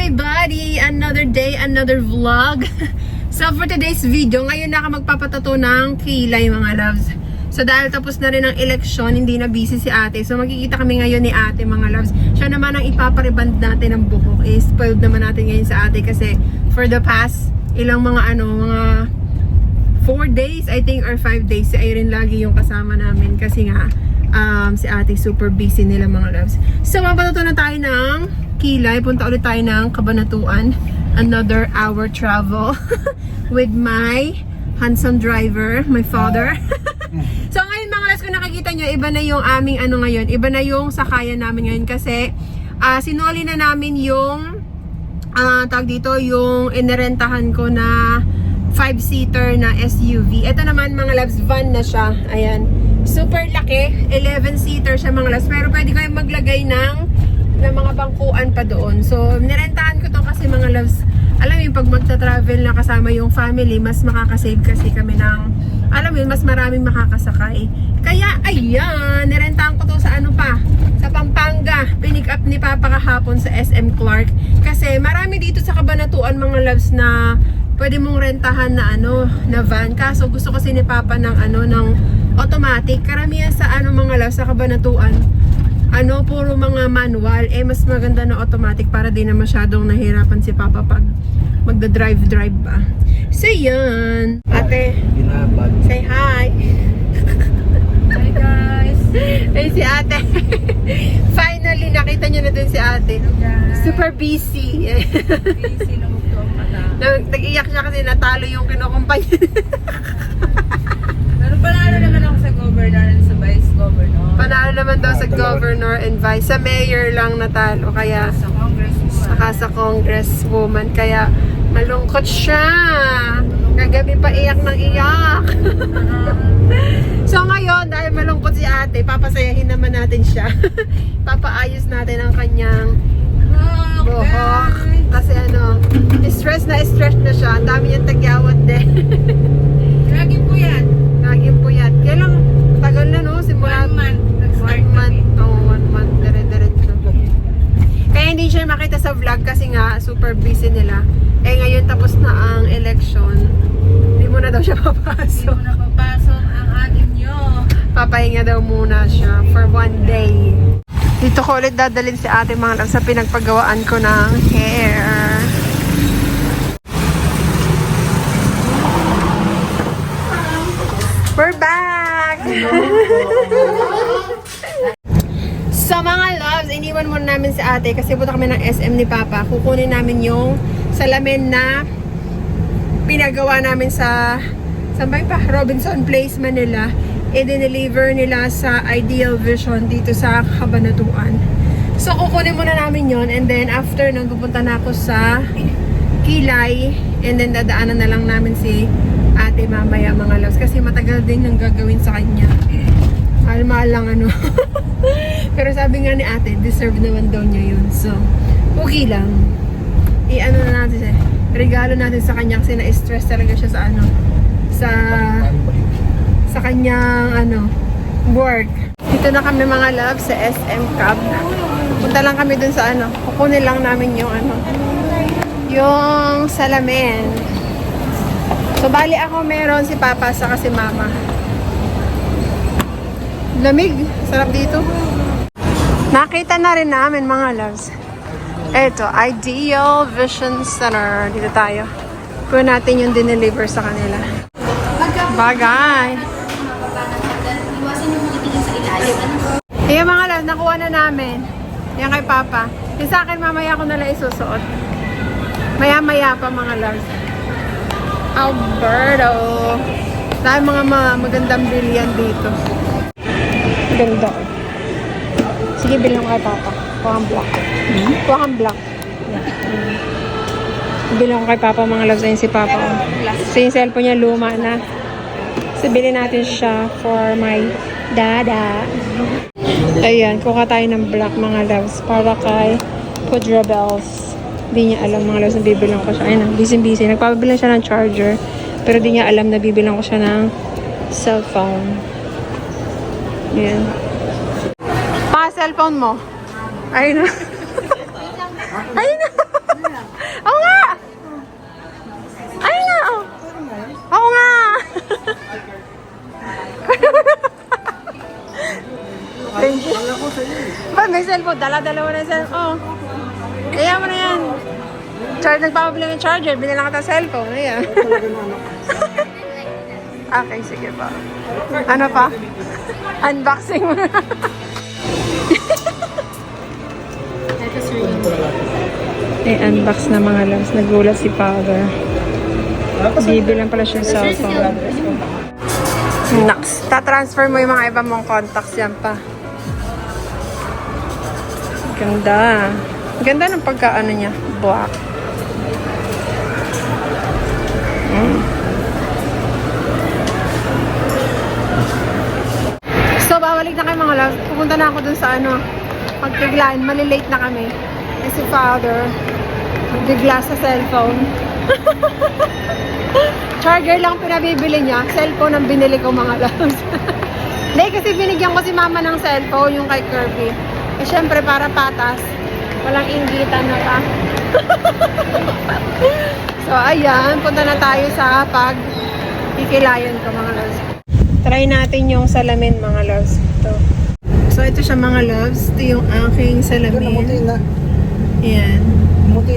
everybody! Another day, another vlog. So for today's video, ngayon na ako magpapatato ng kilay mga loves. So dahil tapos na rin ang eleksyon, hindi na busy si ate. So magkikita kami ngayon ni ate mga loves. Siya naman ang ipapariband natin ng buhok. Spoiled naman natin ngayon sa ate kasi for the past ilang mga 4 days I think or 5 days si Irene lagi yung kasama namin kasi nga si ate super busy nila mga loves. So mapatuto na tayo ng kilay. Punta ulit tayo ng Cabanatuan. Another hour travel with my handsome driver, my father. So ngayon mga loves, kung nakikita nyo, iba na yung aming ngayon. Iba na yung sakayan namin ngayon kasi sinuli na namin yung tawag dito, yung inirentahan ko na 5-seater na SUV. Ito naman mga loves, van na siya. Ayan. Super laki. 11-seater siya mga loves. Pero pwede kayong maglagay ng mga bangkuan pa doon. So, nirentahan ko to kasi mga loves, alam mo yung pag magta-travel na kasama yung family, mas makakasave kasi kami ng, alam mo yun, mas maraming makakasakay. Kaya, ayan, nirentahan ko to sa sa Pampanga. Pinick up ni Papa kahapon sa SM Clark. Kasi marami dito sa Cabanatuan mga loves na pwede mong rentahan na na van. Kaso gusto kasi ni Papa ng ng automatic. Karamihan sa mga loves sa Cabanatuan, puro mga manual. Mas maganda na automatic para di na masyadong nahirapan si Papa pag magda-drive ba. So yan. Ate, say hi. Hi guys. Ay si ate. Finally, nakita nyo na din si ate. Super busy. Busy na magto ang mata. Nag-iyak siya kasi natalo yung kinukumpanya. Pero panalo naman ako sa governor and sa vice governor. Panalo naman daw sa governor and vice. Sa mayor lang natalo. Kaya Sa congresswoman. saka sa congresswoman. Kaya malungkot siya. Kagabi pa iyak ng iyak. So ngayon, dahil malungkot si ate, papasayahin naman natin siya. Papaayos natin ang kanyang buhok. Kasi stress na siya. Ang dami niyang tagyawat din. Lagi po yan. Laging puyat. Kaya lang, tagal na simula 1 month. 1 month. 1 month. Dire-diretso. Kaya hindi siya makita sa vlog kasi nga super busy nila. Ngayon tapos na ang election. Hindi mo na daw siya Hindi papasok. mo na papasok ang atin nyo. Papahinga daw muna siya for 1 day. Dito ko ulit dadalhin si ate mga loves sa pinagpagawaan ko ng hair. We're back! So mga loves, iniwan muna namin si ate kasi punta kami ng SM ni Papa. Kukunin namin yung salamin na pinagawa namin sa Robinson Place, Manila. I-deliver nila sa Ideal Vision dito sa Cabanatuan. So kukunin muna namin yon, and then after nang pupunta na ako sa Kilay, and then dadaanan na lang namin si ate mamaya mga loves kasi matagal din nang gagawin sa kanya. Mahal lang pero sabi nga ni ate, deserve naman daw niya yun. So okay lang, na natin siya, regalo natin sa kanya kasi na-stress talaga siya sa kanyang work. Dito na kami mga loves sa SM Cab. Punta lang kami dun sa kukunin lang namin yung yung salamin. So bali ako meron, si Papa saka si Mama. Lamig, sarap dito. Nakita na rin namin mga loves. Eto, Ideal Vision Center. Dito tayo. Kunin natin yung dineliver sa kanila. Bagay. Ayan mga loves, nakuha na namin. Yan kay Papa. Yung sa akin mamaya ko nalang isusuot. Maya-maya pa mga loves. Alberto. Dahil mga magandang bilyan dito. Ganda. Sige, bilhin ko kay Papa. Kuha kang black. Kuha kang black. Bilhin ko kay Papa mga loves. Ayun si Papa. So yung cellphone niya luma na. So bilhin natin siya for my dada. Ayan, kuha tayo ng black mga loves. Para kay Pudra Bells. Hindi niya alam mga loves na bibilang ko siya. Ayun, busy. Nagpapabilang siya ng charger. Pero di niya alam na bibilang ko siya ng cellphone. Ayan. Cellphone mo. Ayun na. Ayun na. dala-dalawa na cellphone. Kaya mo na yan. Nagpapabili ng charger, binilang ka ng cellphone. Ayan. Okay, sige pa. Ano pa? Unboxing mo na. unbox na mga loves. Nagulat si Father. Bibilang pala siya yung cellphone. Next. Ta-transfer mo yung mga iba mong contacts yan pa. Ganda. Ganda ng pagkaano niya. Black. So, babalik na kayo mga loves. Pupunta na ako dun sa magpiglaan. Malilate na kami. Kasi Father, magbigla sa cellphone. Charger lang pinabibili niya. Cellphone ang binili ko mga loves. Hindi, kasi binigyan ko si mama ng cellphone, yung kay Kirby. Eh, syempre, para patas. Walang inggitan na pa. So, ayan. Punta na tayo sa kikilayan ko mga loves. Try natin yung salamin mga loves. Ito. So, ito siya mga loves. Ito yung aking salamin. Ayan.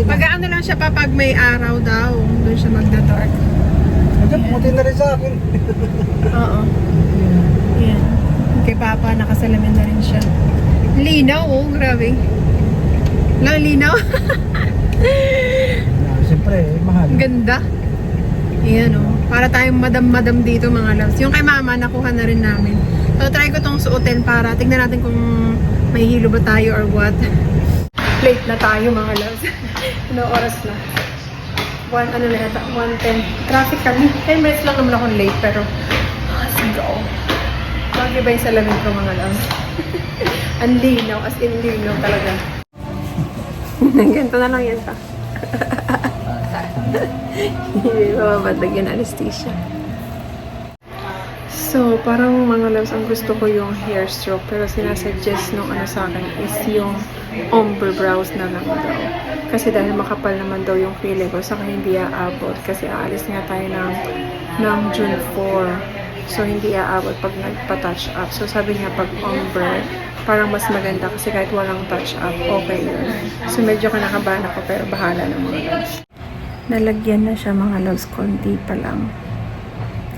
Pag ano lang siya pa pag may araw daw. Doon siya magda-dark. Puti na rin sa akin. Oo. Ayan. Kay Papa, nakasalamin na rin siya. Linaw, oh. Grabe. Lang linaw. Siyempre, mahal. Ganda. Ayan, oh. Para tayong madam-madam dito, mga loves. Yung kay Mama, nakuha na rin namin. So, try ko tong suotin para tignan natin kung may hilo ba tayo or what. Late na tayo, mga loves. Ano oras na? 1:10. Traffic kami. 10 minutes lang naman ako late, pero let's go. Bagay ba yung salamin ko, mga loves? Ang linaw, as in linaw talaga. Ganito na lang yan pa. Hindi mababadag yung anesthesia. So, parang mga loves, ang gusto ko yung hair stroke. Pero sinasuggest nung sa akin is yung ombre brows na lang daw. Kasi dahil makapal naman daw yung feeling ko, saka hindi aabot. Kasi aalis nga tayo ng June 4. So, hindi aabot pag nagpa-touch up. So, sabi niya pag ombre, parang mas maganda kasi kahit walang touch up, okay yun. So, medyo kinakabahan ako pero bahala na mga loves. Nalagyan na siya mga loves, konti pa lang.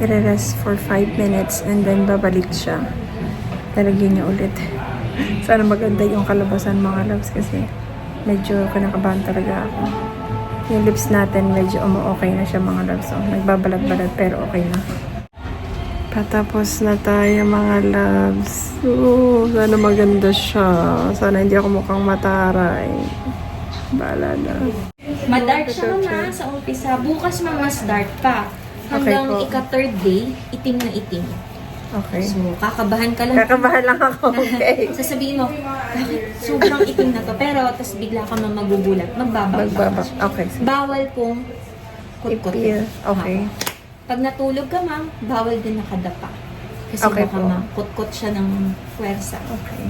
I-rest for 5 minutes and then babalik siya. Lalagyan niya ulit. Sana maganda yung kalabasan mga loves kasi medyo kinakabahan talaga ako. Yung lips natin medyo okay na siya mga loves. So, nagbabalad-balad pero okay na. Patapos na tayo mga loves. Sana maganda siya. Sana hindi ako mukhang mataray. Bahala na. Madark siya mama sa umpisa. Bukas mas dark pa. Hanggang Okay po. ika-third day, itim na itim. Okay. So, kakabahan ka lang. Kakabahan lang ako. Okay. Sasabihin mo, bakit sobrang itim na to? Pero, tas bigla ka na magugulat. Magbabak. Okay. Bawal pong kutkot. Ipil. Okay. Pag natulog ka ma'am, bawal din nakadapa. Kasi Okay baka po. makutkot siya ng puwersa. Okay.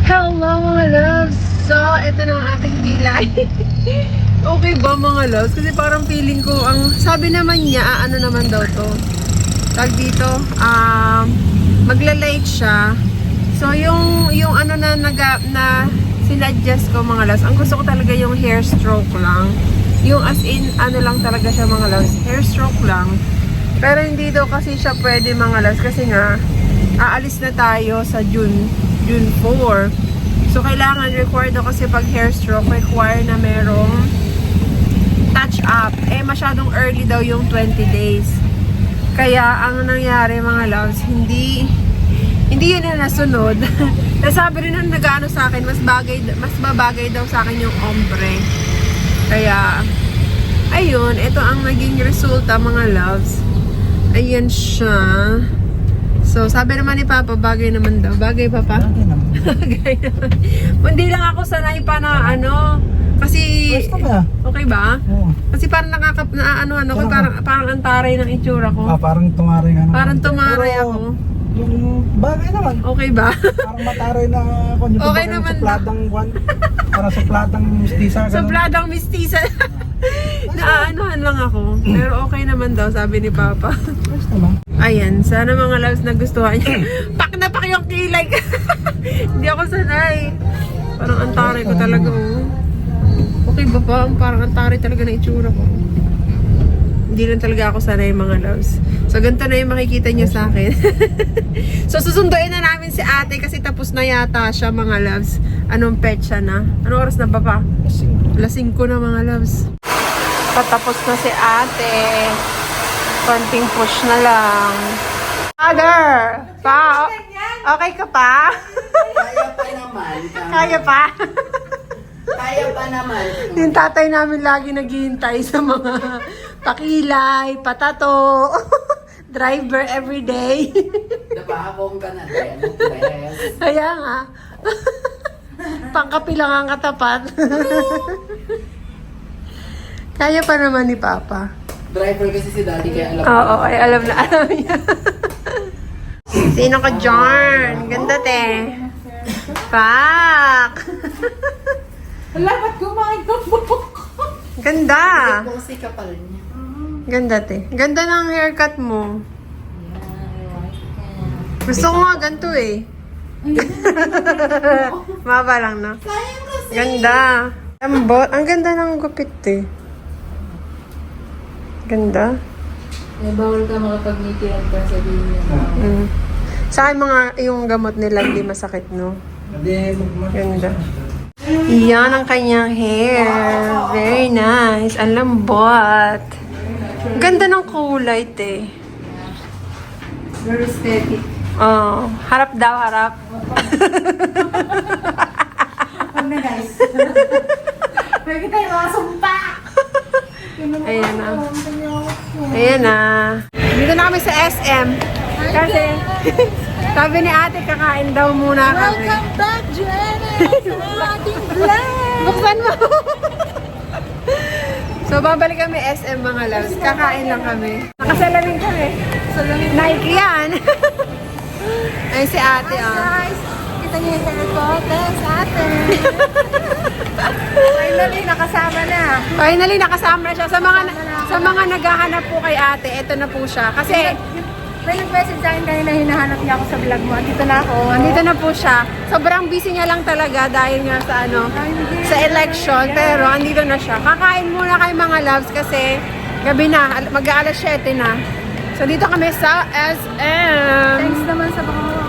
Hello mga loves! So, ito na ang ating pilay. Okay ba mga loves? Kasi parang feeling ko, sabi naman niya, ano naman daw to? Tag dito, magla-light siya. So, yung ano na sinuggest ko mga loves, ang gusto ko talaga yung hair stroke lang. Yung as in, ano lang talaga siya mga loves, hair stroke lang. Pero hindi daw kasi siya pwede mga loves, kasi nga, aalis na tayo sa June 4. So, kailangan required daw kasi pag hair stroke, require na merong touch up. Eh, masyadong early daw yung 20 days. Kaya, ang nangyari mga loves, hindi yun na nasunod. Nasabi rin nung nag-ano sa akin, mas babagay daw sa akin yung ombre. Kaya, Ayun, ito ang naging resulta mga loves. Ayan siya. So, sabi naman ni Papa, bagay naman daw. Bagay, Papa? Bagay naman. Bagay naman. Hindi lang ako sanay pa na ano. Kasi, Basta ba? okay ba? Oo. Kasi parang ako, parang antaray ng itsura ko. Parang tumaray nga naman. Parang tumaray Pero, ako. Yung bagay naman. Okay ba? Parang mataray na ako. Okay naman na. Supladang one. Parang supladang mistisa. ganun. Supladang mistisa. Naaanuhan lang ako. Pero okay naman daw, sabi ni Papa. Basta ba? Ayan, sana mga loves nagustuhan niyo. Pak na pak yung kilay. Hindi ako sanay. Parang antaray ko talaga, oh. Okay ba pa? Parang antaray talaga na itsura ko. Hindi lang talaga ako sanay mga loves. So, ganito na yung makikita niyo sa akin. So, susunduin na namin si ate kasi tapos na yata siya mga loves. Anong petsa na? Anong oras na ba pa? Alas 5 na mga loves. Patapos na si ate. Konting push na lang. Father! Pa! Okay ka pa? Kaya pa naman. Kaya pa? Kaya pa naman. Yung tatay namin lagi naghihintay sa mga pakilay, patato, driver everyday. Diba akong ka na din. Yes. Kaya nga. Pangkapi lang ang katapat. Kaya pa naman ni Papa. Driver kasi si Daddy kaya alam Oo, ay alam na alam niya. Sino ka dyan? Ganda te. Pak! Wala, ba't kumain ka po? Ganda! Kung si kapal niya. Ganda te. Ganda ng haircut mo. Gusto ko nga ganito eh. Maba lang na. Ganda. Lambot. Ang ganda ng gupit eh. Ganda. Eh, bawal ka makapag-ngitiran pa sabihin niya. Mm. Sa akin mga yung gamot nila hindi masakit, no? Ganda. Yan ang kanyang hair. Very nice. Ang lambot. Ganda ng kulay, te. Very aesthetic. Oh, harap daw, harap. Huwag na guys. Pwede tayo mga sumpa! Ayan na. Ayan na. Dito na kami sa SM. Kasi, sabi ni ate, kakain daw muna kami. Welcome back, Janice! Sa ating vlog! Buksan mo. So, babalik kami SM mga loves. Kakain lang kami. Nakasalamin kami. Nike yan. Ay, si ate, Guys, kita niyo yung terracotta sa atin. Finally, nakasama na. Finally, nakasama na siya. Sa mga naghahanap po kay ate, ito na po siya. Kasi, May nag-message sa akin kanina, hinahanap niya ako sa vlog mo. Andito na ako. andito na po siya. Sobrang busy niya lang talaga dahil nga sa sa election. Pero, andito na siya. Kakain muna kay mga loves kasi gabi na, mag-aalas 7 na. So, dito kami sa SM. Thanks naman sa pangawa.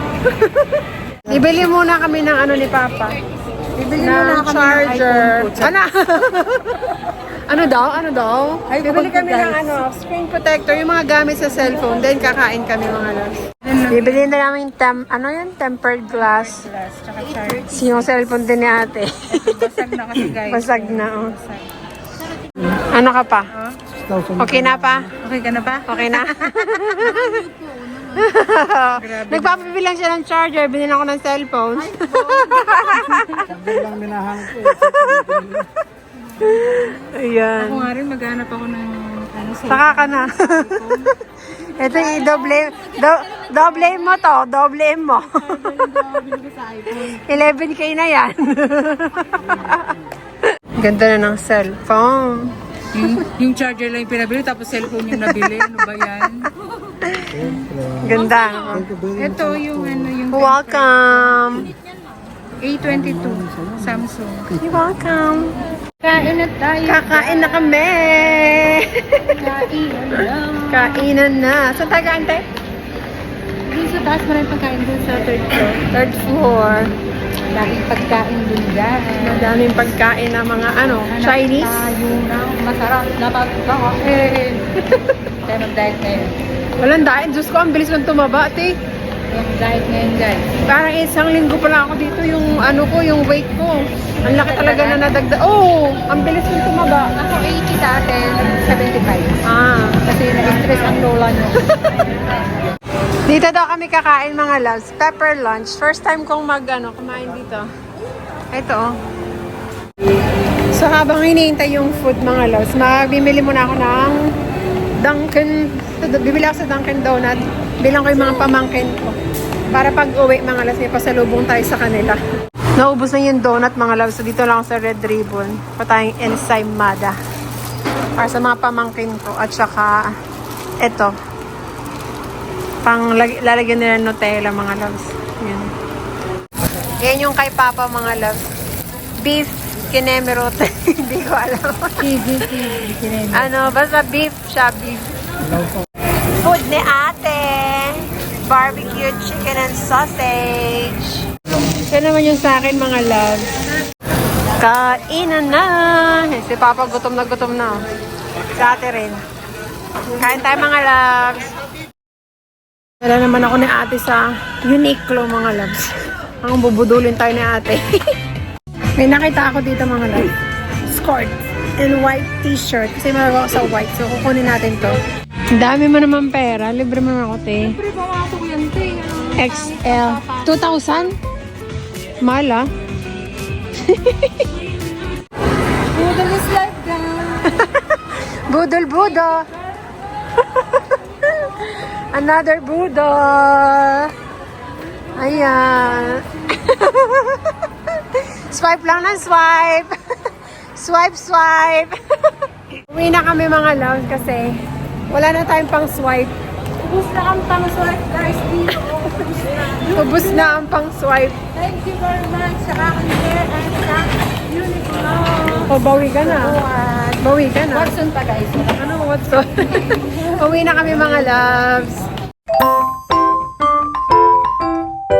Ibili muna kami ng ano ni Papa. Bibili ng muna kami charger. Ano? Ano daw? Ay, Bibili kami guys. ng screen protector, yung mga gamit sa cellphone. Then kakain kami mga loves. Bibili na namin tempered glass. Tsaka charge. Yung cellphone din ni ate. Basag na kasi guys. Basag na, oh. Ano ka pa? Okay na pa? Okay ka na ba? Okay na? Nagpapabili lang siya ng charger, binili ako ng cellphone. Sabi lang minahanap ko. Ayan. Ako nga rin, maghanap ako ng ano sa... Saka ka na. Ito yung doble mo to. Doble mo. 11K na yan. Ganda na ng cellphone. Yung charger lang yung pinabili, tapos cellphone yung nabili. Ano ba yan? Ganda. Ito yung ano, yung Welcome. A22 Samsung. You're welcome. Kain na tayo. Kakain na kami. Kain na. Kainan na. Saan tayo kain tayo? Dito sa taas, maraming pagkain dun sa third floor. Third floor. Daming pagkain dun dyan. Madaming pagkain na mga Chinese. Tayo na masarap na pagkain. Kaya mag-diet kayo. Walang diet. Diyos ko, ang bilis kong tumaba, ate. Yung diet ngayon, guys. Parang isang linggo pa lang ako dito yung yung weight ko. Ang laki talaga na nadagdag. Oh, ang bilis kong tumaba. Ako 80 dati, 75. Ah. Kasi nag-stress ang lola nyo. Dito daw kami kakain mga loves. Pepper lunch. First time kong kumain dito. Ito oh. So habang hinihintay yung food mga loves, bibili muna ako ng bibili ako sa Dunkin Donut. Bilang ko yung mga pamangkin ko. Para pag uwi mga loves, may pasalubong tayo sa kanila. Naubos na yung donut mga loves. So dito lang ako sa Red Ribbon. Pa tayong ensaymada. Para sa mga pamangkin ko. At saka, ito. Lalagyan nila ng Nutella mga loves. Yan. Yan yung kay Papa mga loves. Beef kinemerot. Hindi ko alam. Basta beef siya. Beef. Food ni ate. Barbecue chicken and sausage. Yan naman yung sa akin mga loves. Kainan na. Si Papa gutom na gutom na. Si ate rin. Kain tayo mga loves. Wala naman ako ni ate sa Uniqlo mga loves. Ang bubudulin tayo ni ate. May nakita ako dito mga loves. Skirt and white t-shirt. Kasi malaga ako sa white. So kukunin natin to. Ang dami mo naman pera. Libre mo naman ako, te. Libre pa mga ko yan, te. XL. 2,000? Mahal ah. Budol is life, guys. Budol-budol. Another budol. Ayan. Swipe lang ng swipe. Swipe. Uwi na kami mga loves kasi wala na tayong pang swipe. Ubus na ang pang swipe, guys. Dito. Ubus na ang pang swipe. Thank you very much sa kakalimutan and sa Uniqlo. O, bawi ka na. Bawi ka na. Watson pa, guys. Ano, what's up? Uwi na kami mga loves.